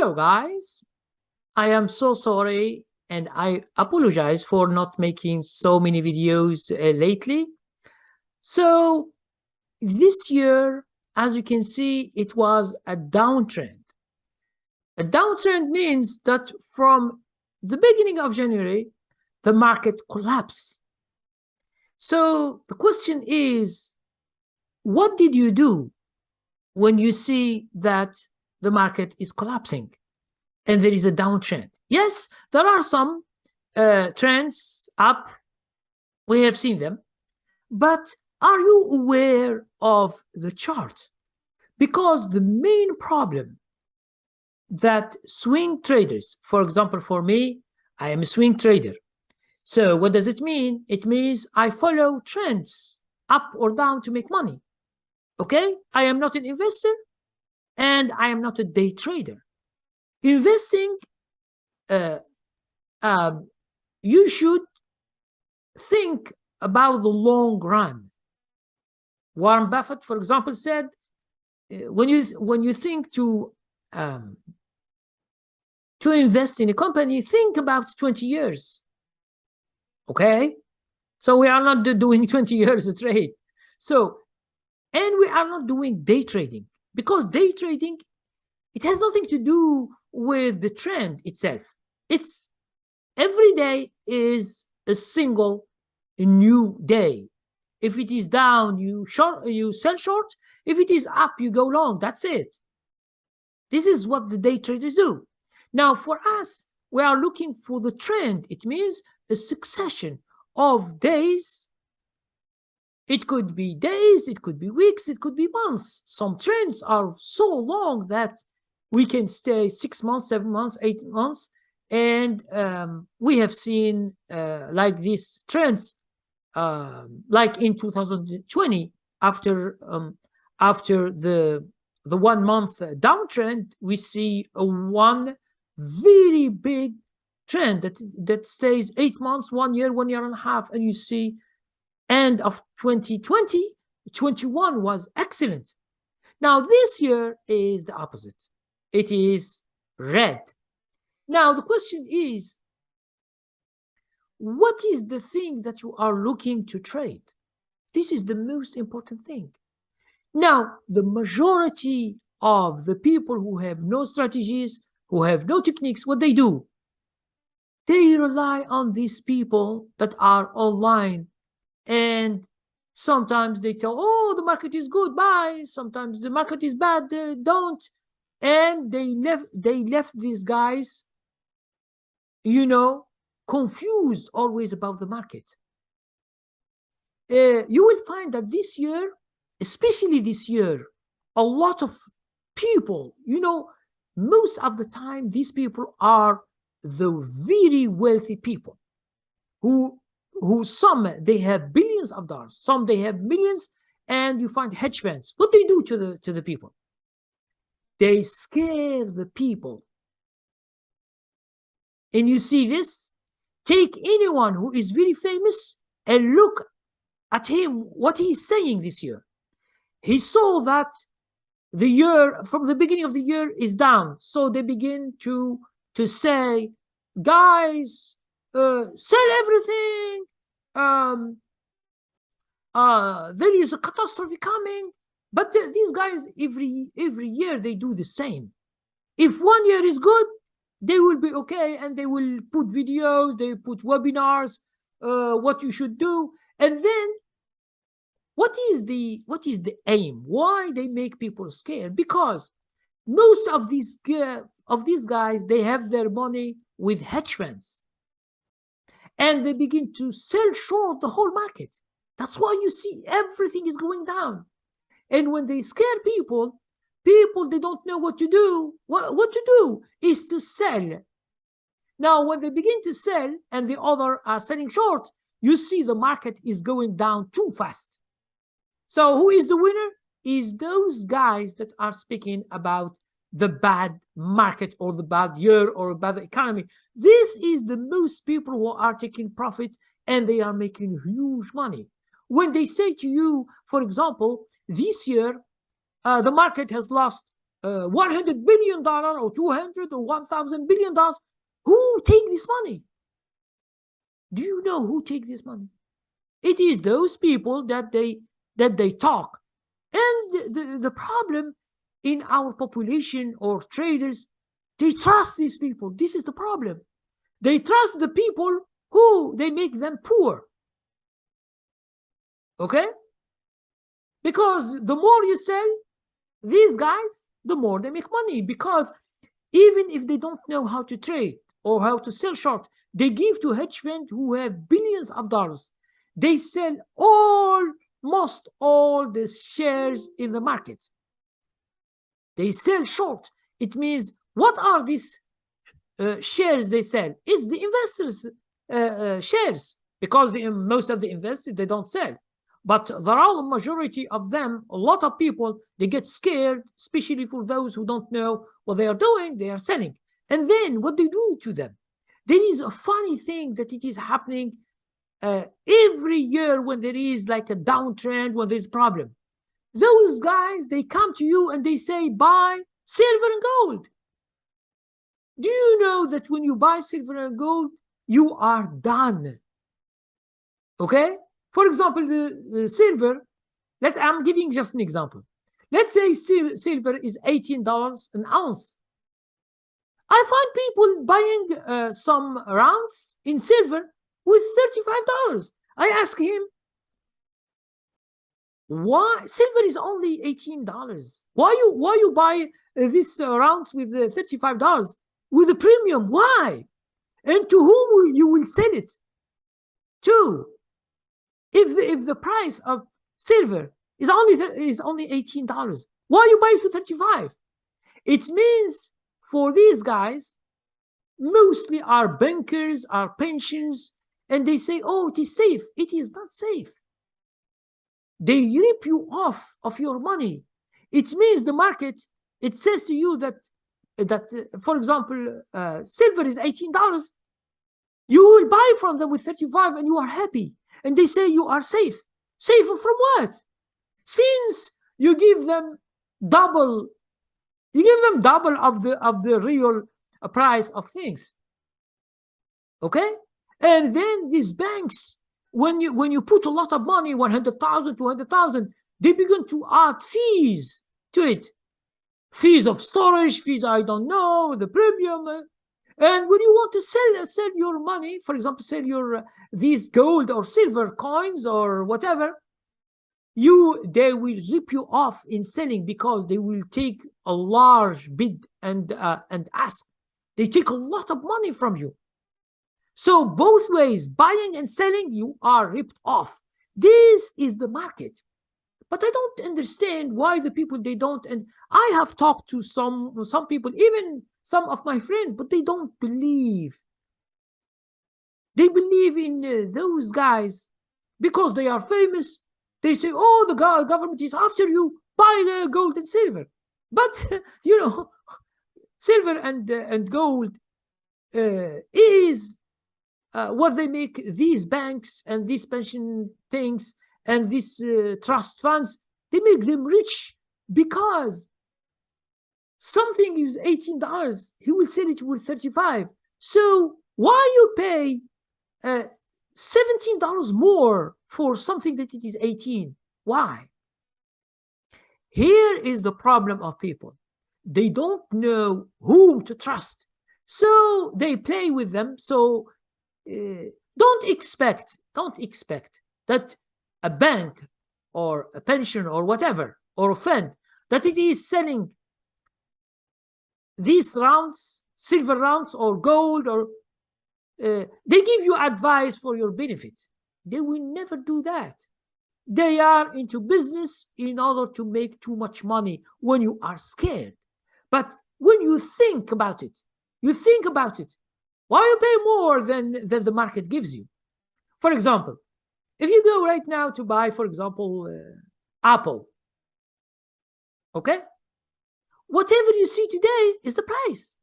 Hello, guys. I am so sorry and I apologize for not making so many videos lately. So, this year, as you can see, it was a downtrend. A downtrend means that from the beginning of January, the market collapsed. So, the question is, what did you do when you see that the market is collapsing and there is a downtrend? Yes, there are some trends up. We have seen them. But are you aware of the chart? Because the main problem that swing traders, for example, for me, I am a swing trader. So what does it mean? It means I follow trends up or down to make money. Okay? I am not an investor and I am not a day trader. Investing, you should think about the long run. Warren Buffett, for example, said, when you think to invest in a company, think about 20 years. Okay? So we are not doing 20 years of trade. So, and we are not doing day trading, because day trading, it has nothing to do with the trend itself. It's every day is a single new day. If it is down, you sell short. If it is up, you go long. That's it. This is what the day traders do. Now, for us, we are looking for the trend. It means a succession of days. It could be days, it could be weeks, it could be months. Some trends are so long that we can stay 6 months, 7 months, 8 months. And we have seen like these trends, like in 2020, after the 1 month downtrend, we see one very big trend that stays 8 months, 1 year, 1 year and a half, and you see end of 2020, 21 was excellent. Now this year is the opposite. It is red. Now the question is, what is the thing that you are looking to trade? This is the most important thing. Now, the majority of the people who have no strategies, who have no techniques, what they do? They rely on these people that are online, and sometimes they tell, oh, the market is good, buy. Sometimes the market is bad, don't. And they left these guys, confused always about the market. You will find that this year, especially this year, a lot of people, most of the time, these people are the very wealthy people who some they have billions of dollars, some they have millions, and you find hedge funds. What they do to the people? They scare the people. And you see this. Take anyone who is very famous and look at him, what he's saying this year. He saw that the year, from the beginning of the year, is down. So they begin to say, guys, sell everything. There is a catastrophe coming. But these guys, every year, they do the same. If 1 year is good, they will be okay, and they will put videos, they put webinars, what you should do. And then what is the aim? Why they make people scared? Because most of these guys, they have their money with hedge funds, and they begin to sell short the whole market. That's why you see everything is going down. And when they scare people, they don't know what to do. What to do is to sell. Now, when they begin to sell and the other are selling short, you see the market is going down too fast. So who is the winner? Is those guys that are speaking about the bad market or the bad year or bad economy. This is the most people who are taking profit, and they are making huge money. When they say to you, for example, this year, the market has lost $100 billion or 200 or 1,000 billion dollars. Who take this money? Do you know who take this money? It is those people that they talk. And the problem in our population or traders, they trust these people. This is the problem. They trust the people who they make them poor. Okay? Because the more you sell these guys, the more they make money. Because even if they don't know how to trade or how to sell short, they give to hedge funds who have billions of dollars. They sell almost all the shares in the market. They sell short. It means, what are these shares they sell? It's the investors' shares, because most of the investors, they don't sell. But the real majority of them, a lot of people, they get scared, especially for those who don't know what they are doing, they are selling. And then what they do to them? There is a funny thing that it is happening every year when there is like a downtrend, when there's a problem. Those guys, they come to you and they say, buy silver and gold. Do you know that when you buy silver and gold, you are done? Okay? For example, the silver, I'm giving just an example. Let's say silver is $18 an ounce. I find people buying some rounds in silver with $35. I ask him, why silver is only $18? Why you buy this rounds with $35 with a premium? Why? And to whom you will sell it to? If the price of silver is only $18, why you buy it for 35? It means for these guys, mostly are bankers, are pensions, and they say, oh, it is safe. It is not safe. They rip you off of your money. It means the market, it says to you that for example, silver is $18. You will buy from them with 35 and you are happy. And they say you are safe. Safe from what? Since you give them double of the real price of things. Okay? And then these banks, when you put a lot of money, 100,000, 200,000, they begin to add fees to it. Fees of storage, fees I don't know, the premium. And when you want to sell your money, for example, sell your these gold or silver coins or whatever, they will rip you off in selling, because they will take a large bid and ask. They take a lot of money from you. So both ways, buying and selling, you are ripped off. This is the market. But I don't understand why the people, they don't. And I have talked to some people, even some of my friends, but they don't believe. They believe in those guys because they are famous. They say, oh, the government is after you, buy the gold and silver. But, you know, silver and gold is what they make these banks and these pension things and these trust funds, they make them rich, because something is $18, he will sell it for 35. So why you pay $17 more for something that it is 18? Why? Here is the problem of people. They don't know whom to trust, so they play with them. So don't expect that a bank or a pension or whatever, or a fund, that it is selling these rounds, silver rounds or gold, or they give you advice for your benefit. They will never do that. They are into business in order to make too much money when you are scared. But when you think about it, why you pay more than the market gives you? For example, if you go right now to buy, for example, Apple, okay? Whatever you see today is the price.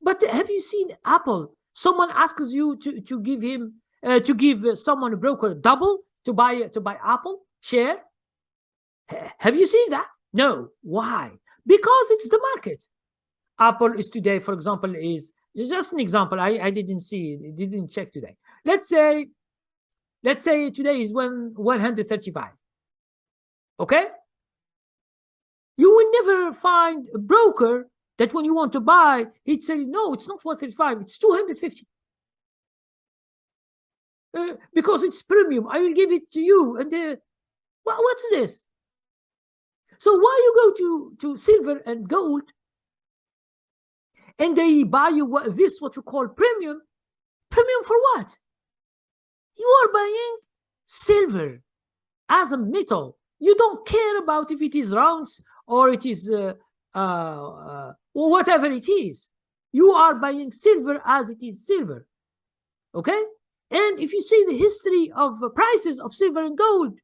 But have you seen Apple? Someone asks you to give someone, a broker, double to buy Apple share. Have you seen that? No. Why? because it's the market. Apple is today, for example, is just an example. I didn't see it, didn't check today. Let's say today is 135. Okay? You will never find a broker that when you want to buy, he'd say, no, it's not 135, it's 250. Because it's premium, I will give it to you. And what's this? So why you go to silver and gold and they buy you what you call premium? Premium for what? You are buying silver as a metal. You don't care about if it is rounds or it is whatever it is. You are buying silver as it is silver. Okay? And if you see the history of prices of silver and gold,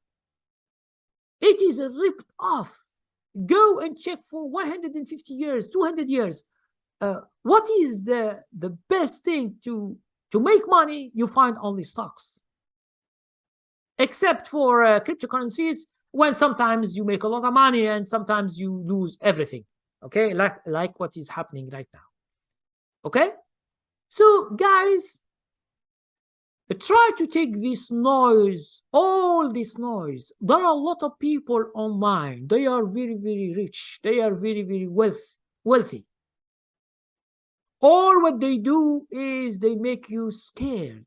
it is ripped off. Go and check for 150 years, 200 years. What is the best thing to make money? You find only stocks. Except for cryptocurrencies, when sometimes you make a lot of money and sometimes you lose everything. Okay, like what is happening right now. Okay, so guys, try to take this noise, all this noise. There are a lot of people online. They are very, very rich. They are very, very wealthy. All what they do is they make you scared.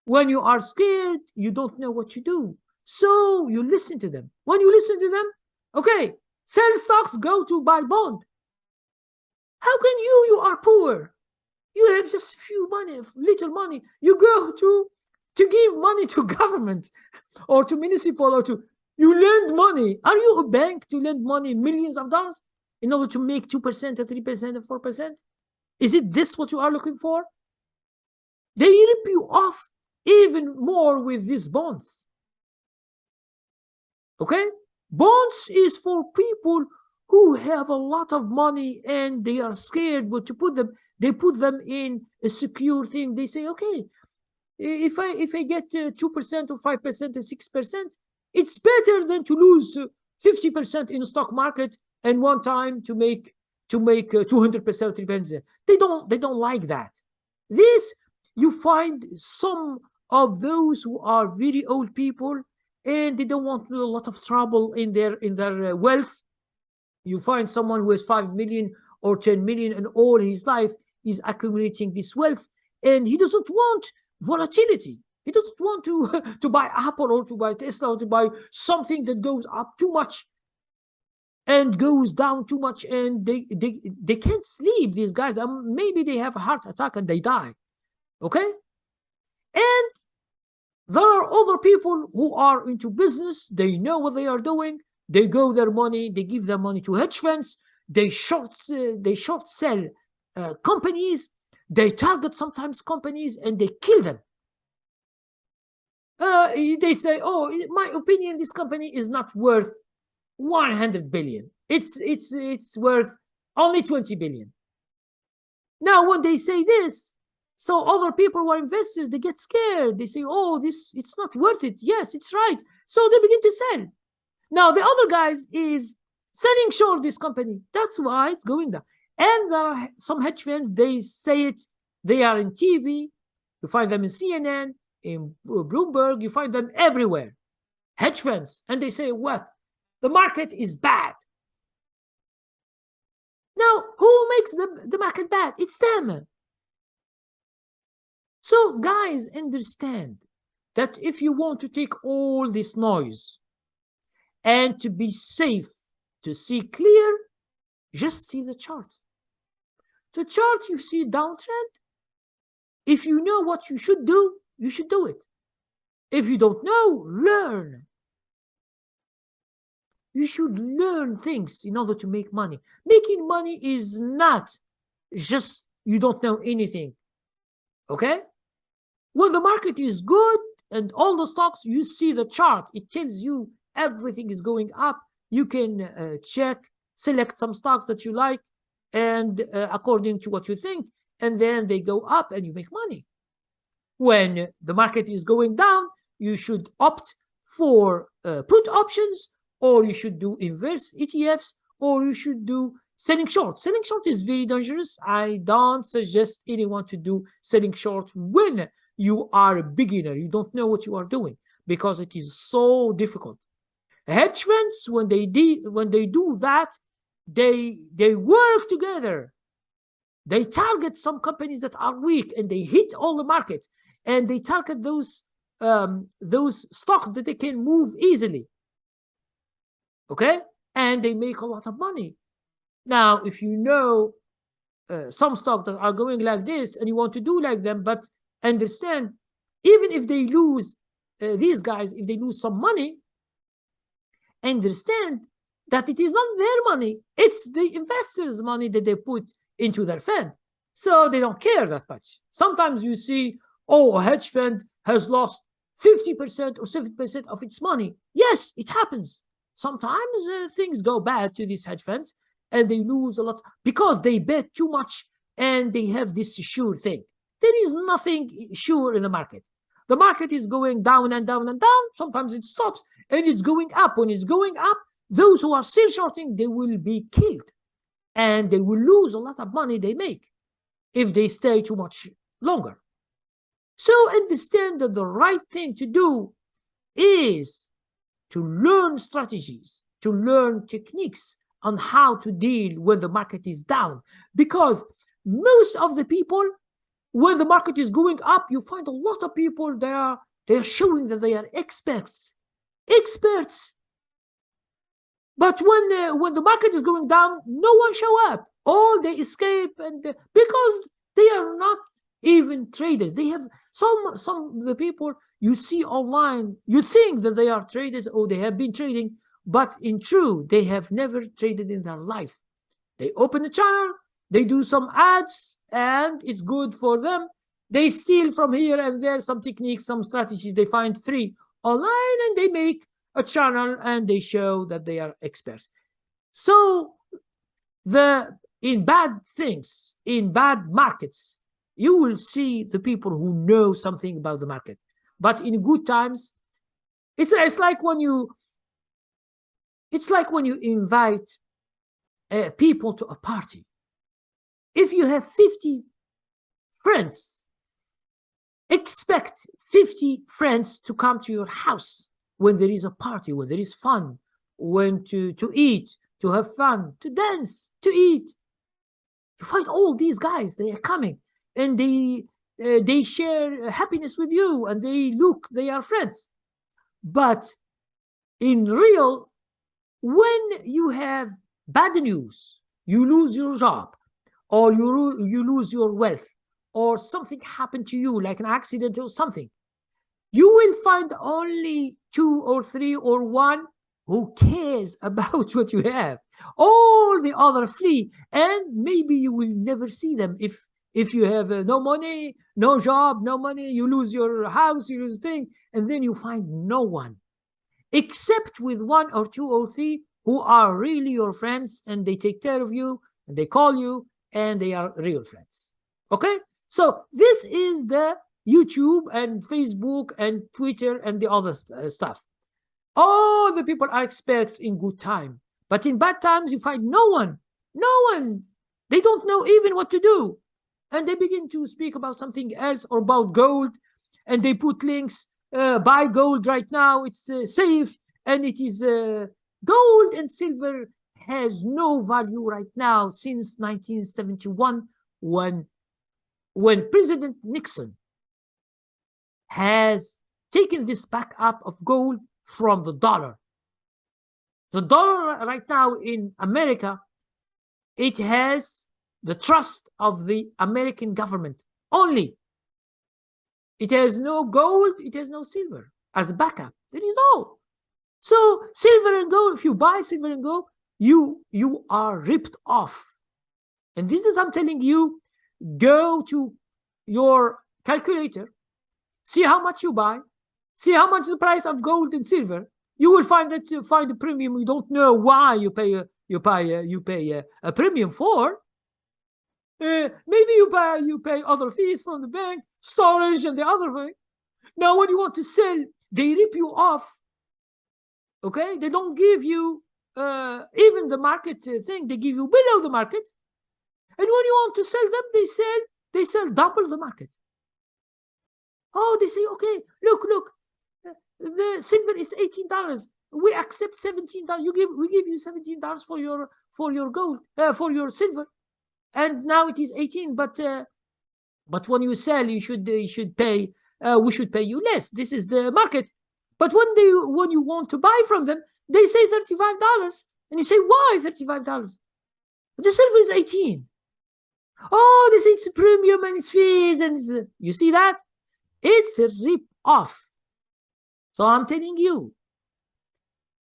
When you are scared, you don't know what to do. So you listen to them. When you listen to them, okay, sell stocks, go to buy bond. How can you are poor? You have just few money, little money. You go to give money to government or to municipal or to, you lend money. Are you a bank to lend money, millions of dollars, in order to make 2% or 3% or 4%? Is it this what you are looking for? They rip you off even more with these bonds. Okay? Bonds is for people who have a lot of money and they are scared, but to put them, they put them in a secure thing. They say, okay, if I get 2% or 5% or 6%, it's better than to lose 50% in the stock market and one time to make 200% or 3%. They don't like that. This, you find some of those who are very old people and they don't want a lot of trouble in their wealth. You find someone who has 5 million or 10 million and all his life is accumulating this wealth, and he doesn't want volatility. He doesn't want to buy Apple or to buy Tesla or to buy something that goes up too much and goes down too much, and they can't sleep, these guys. Maybe they have a heart attack and they die. Okay? And there are other people who are into business. They know what they are doing. They give their money to hedge funds. They short sell companies. They target sometimes companies and they kill them. They say, oh, in my opinion, this company is not worth 100 billion. It's worth only 20 billion. Now, when they say this, so other people who are investors, they get scared. They say, oh, it's not worth it. Yes, it's right. So they begin to sell. Now, the other guys is selling short this company. That's why it's going down. And there are some hedge funds, they say it. They are in TV. You find them in CNN, in Bloomberg. You find them everywhere. Hedge funds. And they say, what? The market is bad. Now, who makes the market bad? It's them. So, guys, understand that if you want to take all this noise and to be safe, to see clear, just see the chart. The chart, you see downtrend. If you know what you should do it. If you don't know, learn. You should learn things in order to make money. Making money is not just you don't know anything. Okay? When the market is good and all the stocks, you see the chart. It tells you everything is going up. You can check, select some stocks that you like, and according to what you think, and then they go up and you make money. When the market is going down, you should opt for put options, or you should do inverse ETFs, or you should do selling short. Selling short is very dangerous. I don't suggest anyone to do selling short when you are a beginner. You don't know what you are doing because it is so difficult. Hedge funds, when they do that, they work together. They target some companies that are weak and they hit all the market, and they target those stocks that they can move easily. Okay, and they make a lot of money. Now, if you know some stocks that are going like this and you want to do like them, but understand, even if they lose, these guys, if they lose some money, understand that it is not their money, it's the investors' money that they put into their fund. So they don't care that much. Sometimes you see, oh, a hedge fund has lost 50% or 70% of its money. Yes, it happens. Sometimes things go bad to these hedge funds and they lose a lot because they bet too much and they have this sure thing. There is nothing sure in the market. The market is going down and down and down. Sometimes it stops and it's going up. When it's going up, those who are still shorting, they will be killed and they will lose a lot of money they make if they stay too much longer. So understand that the right thing to do is to learn strategies, to learn techniques on how to deal when the market is down. Because most of the people, when the market is going up, you find a lot of people, they are showing that they are experts. But when the market is going down, no one show up. All they escape, and because they are not even traders. They have some of the people you see online, you think that they are traders or they have been trading, but in truth, they have never traded in their life. They open a channel, they do some ads, and it's good for them. They steal from here and there some techniques, some strategies they find free online, and they make a channel and they show that they are experts. So in bad things, in bad markets, you will see the people who know something about the market. But in good times, it's like when you invite people to a party. If you have 50 friends, expect 50 friends to come to your house when there is a party, when there is fun, when to eat, to have fun, to dance, to eat. You find all these guys, they are coming and they share happiness with you and they are friends. But in real, when you have bad news, you lose your job, or you lose your wealth, or something happened to you, like an accident or something, you will find only 2 or 3 or 1 who cares about what you have. All the other flee, and maybe you will never see them if you have no money, no job, no money, you lose your house, you lose thing, and then you find no one, except with 1 or 2 or 3 who are really your friends, and they take care of you, and they call you, and they are real friends. Okay? So this is the YouTube and Facebook and Twitter and the other stuff. All the people are experts in good time, but in bad times you find no one. They don't know even what to do, and they begin to speak about something else or about gold, and they put links. Buy gold right now, it's safe, and it is gold and silver has no value right now since 1971, when President Nixon has taken this back up of gold from the dollar. The dollar right now in America, it has the trust of the American government only. It has no gold, it has no silver as a backup. There is no. So silver and gold, if you buy silver and gold, you are ripped off. And this is, I'm telling you, go to your calculator, see how much you buy, see how much the price of gold and silver. You will find that you find a premium you don't know why you pay a premium for. Maybe you pay other fees from the bank, storage, and the other thing. Now, when you want to sell, they rip you off. Okay, they don't give you even the market thing, they give you below the market. And when you want to sell them, they sell double the market. Oh, they say, okay, look, the silver is $18. We accept $17. We give you $17 for your gold, for your silver, and now it is 18. But when you sell, you should pay. We should pay you less. This is the market. But when you want to buy from them, they say $35, and you say, why $35? The silver is 18. Oh, they say it's a premium and it's fees, and you see that? It's a rip off. So I'm telling you,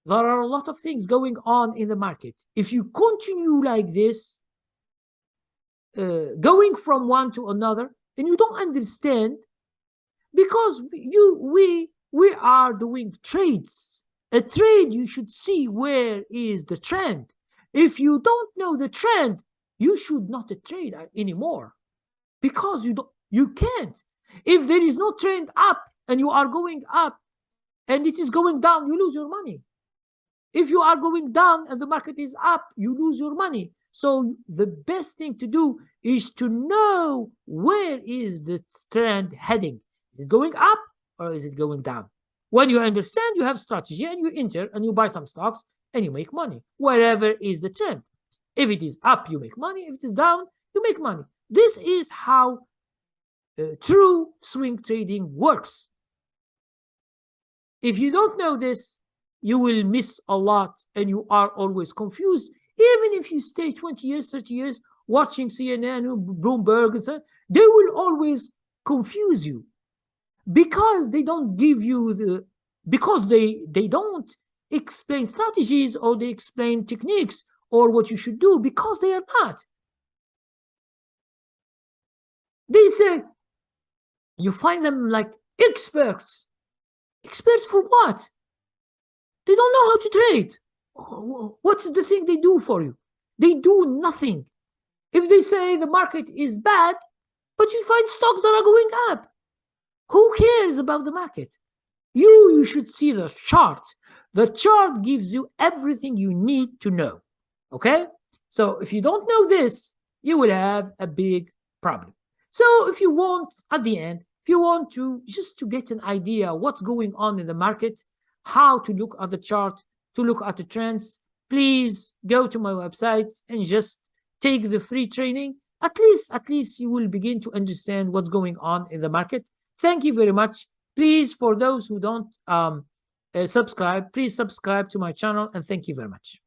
there are a lot of things going on in the market. If you continue like this, going from one to another, and you don't understand, because we are doing trades. A trade, you should see where is the trend. If you don't know the trend, you should not trade anymore, because you can't. If there is no trend up and you are going up and it is going down, you lose your money. If you are going down and the market is up, you lose your money. So the best thing to do is to know where is the trend heading. Is it going up or is it going down? When you understand, you have strategy, and you enter and you buy some stocks and you make money wherever is the trend. If it is up, you make money. If it is down, you make money. This is how true swing trading works. If you don't know this, you will miss a lot, and you are always confused. Even if you stay 20 years, 30 years watching CNN, Bloomberg, and so on, they will always confuse you, because they don't give you because they don't explain strategies, or they explain techniques or what you should do, because they are not. They say, you find them like experts. Experts for what? They don't know how to trade. What's the thing they do for you? They do nothing. If they say the market is bad, but you find stocks that are going up, who cares about the market? You should see the chart. The chart gives you everything you need to know. Okay? So if you don't know this, you will have a big problem. So if you want, at the end, if you want to just to get an idea what's going on in the market, how to look at the chart, to look at the trends, please go to my website and just take the free training. At least you will begin to understand what's going on in the market. Thank you very much. Please, for those who don't subscribe, please subscribe to my channel, and thank you very much.